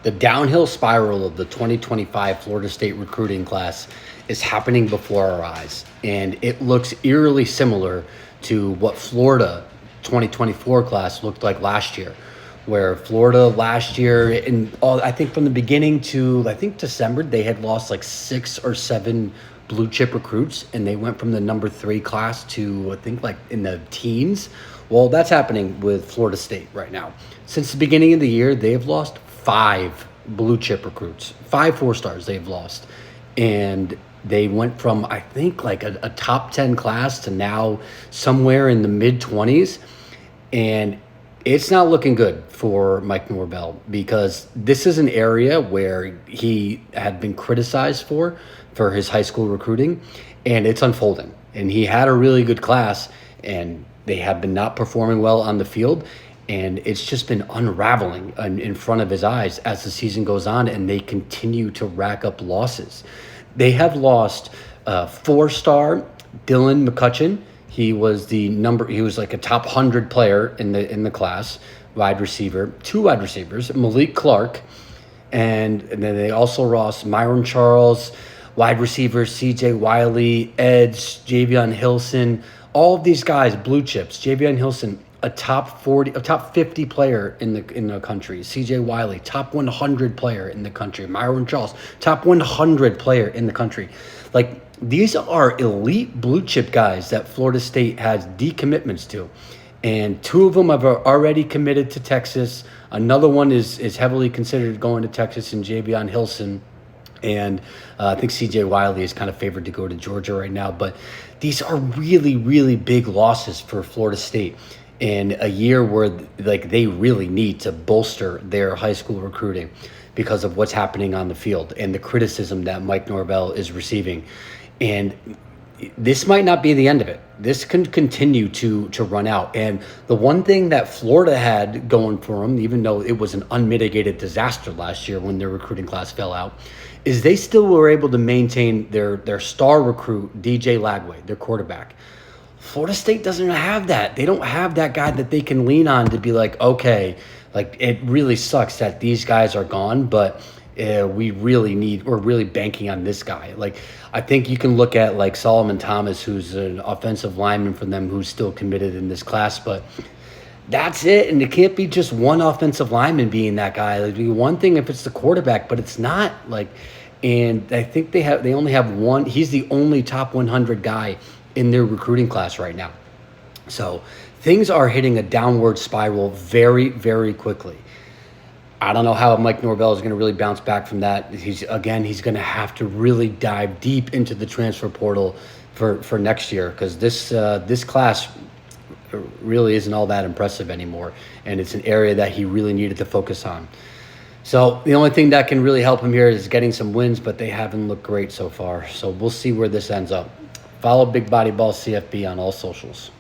The downhill spiral of the 2025 Florida State recruiting class is happening before our eyes, and it looks eerily similar to what Florida 2024 class looked like last year, where Florida last year, I think from the beginning to I think December, they had lost like 6 or 7 blue chip recruits, and they went from the number 3 class to I think like in the teens. Well, that's happening with Florida State right now. Since the beginning of the year, they've lost 5 blue chip recruits, 5 4 stars they've lost. And they went from, I think, like a top 10 class to now somewhere in the mid 20s. And it's not looking good for Mike Norvell, because this is an area where he had been criticized for his high school recruiting, and it's unfolding. And he had a really good class, and they have been not performing well on the field, and it's just been unraveling in front of his eyes as the season goes on, and they continue to rack up losses. They have lost 4-star Dylan McCutcheon. He was like a top 100 player in the class, wide receiver. 2 wide receivers, Malik Clark, and then they also lost Myron Charles, wide receivers, CJ Wiley, Edge, Javion Hilson. All of these guys, blue chips. Javion Hilson, a top 50 player in the country. CJ Wiley, top 100 player in the country. Myron Charles, top 100 player in the country. Like, these are elite blue chip guys that Florida State has decommitments to. And 2 of them have already committed to Texas. Another one is heavily considered going to Texas in Javion Hilson. And I think CJ Wiley is kind of favored to go to Georgia right now. But these are really, really big losses for Florida State in a year where like they really need to bolster their high school recruiting because of what's happening on the field and the criticism that Mike Norvell is receiving. And this might not be the end of it. This can continue to run out. And the one thing that Florida had going for them, even though it was an unmitigated disaster last year when their recruiting class fell out, is they still were able to maintain their star recruit, DJ Lagway, their quarterback. Florida State doesn't have that. They don't have that guy that they can lean on to be like, okay, like it really sucks that these guys are gone, but we're really banking on this guy. Like, I think you can look at like Solomon Thomas, who's an offensive lineman for them, who's still committed in this class, but that's it. And it can't be just one offensive lineman being that guy. It'd be one thing if it's the quarterback, but it's not. Like, and I think they only have one. He's the only top 100 guy in their recruiting class right now. So things are hitting a downward spiral very, very quickly. I don't know how Mike Norvell is going to really bounce back from that. He's going to have to really dive deep into the transfer portal for next year, because this class really isn't all that impressive anymore, and it's an area that he really needed to focus on. So the only thing that can really help him here is getting some wins, but they haven't looked great so far. So we'll see where this ends up. Follow Big Body Ball CFB on all socials.